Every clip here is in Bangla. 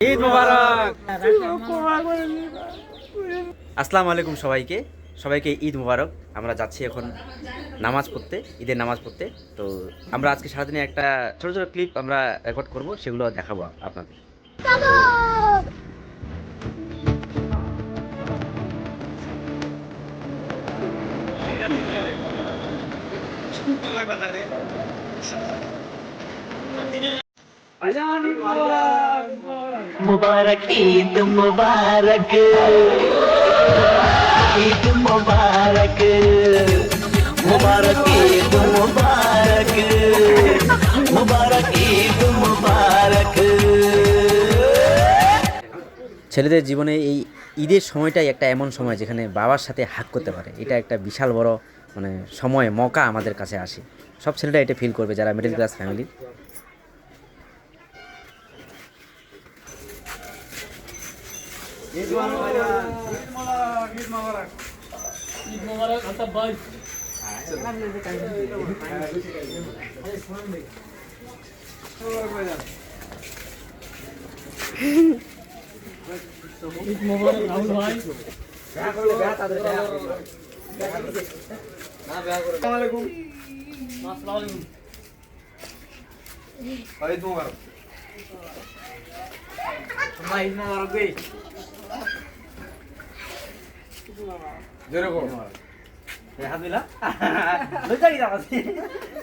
ঈদ মোবারক। আসসালামু আলাইকুম সবাইকে সবাইকে ঈদ মোবারক। আমরা যাচ্ছি এখন নামাজ পড়তে, ঈদের নামাজ পড়তে। তো আমরা আজকে সারাদিনে একটা ছোট ছোট ক্লিপ আমরা রেকর্ড করব, সেগুলো দেখাবো আপনাদের। मुबारक ईद मुबारक ईद मुबारक मुबारक ईद मुबारक मुबारक ईद मुबारक। ছেলেদের জীবনে এই ঈদের সময়টাই একটা এমন সময় যেখানে বাবার সাথে হাগ করতে পারে। এটা একটা বিশাল বড় সময়, মৌকা আমাদের কাছে আসে। সব ছেলেরা এটা ফিল করবে যারা মিডল ক্লাস ফ্যামিলির।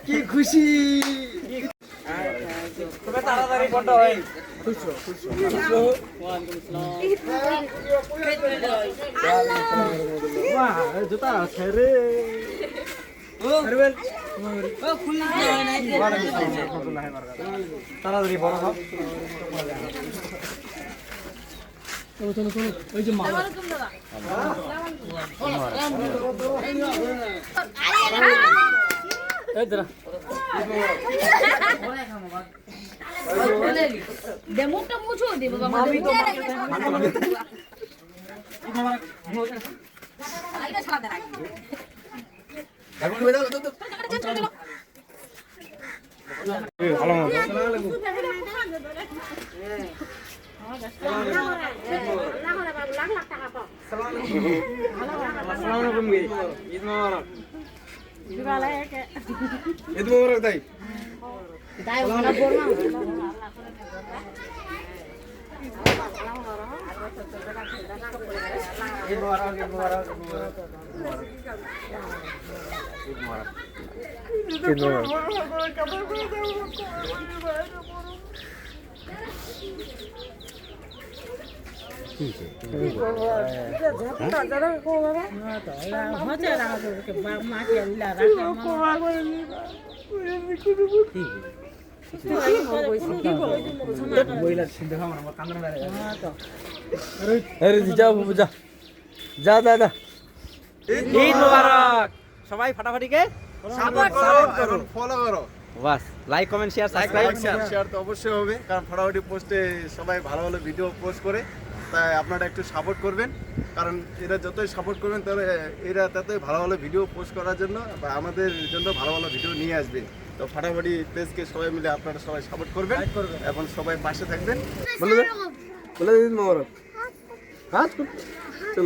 কি খুশি, তুমি তাড়াতাড়ি ফটো হয়। জুতা আছে রে, তাড়াতাড়ি বড় সব। ওই যে মা মুখটা মুছো দিব বাবা। ঈদ মোবারক। সবাই ফাটাফাটিকে সাপোর্ট করো, ফলো করো। বাস like comment share subscribe. Share তো অবশ্যই হবে, কারণ ফাটাফাটি পোস্টে সবাই ভালো ভালো ভিডিও পোস্ট করে। তাই আপনারা একটু সাপোর্ট করবেন, কারণ এরা যতই সাপোর্ট করবেন এরা ততই ভালো ভালো ভিডিও পোস্ট করার জন্য বা আমাদের জন্য ভালো ভালো ভিডিও নিয়ে আসবে। তো ফাটাফাটি পেজকে সবাই মিলে আপনারা সবাই সাপোর্ট করবেন এবং সবাই পাশে থাকবেন। বলে দিন মোবারক।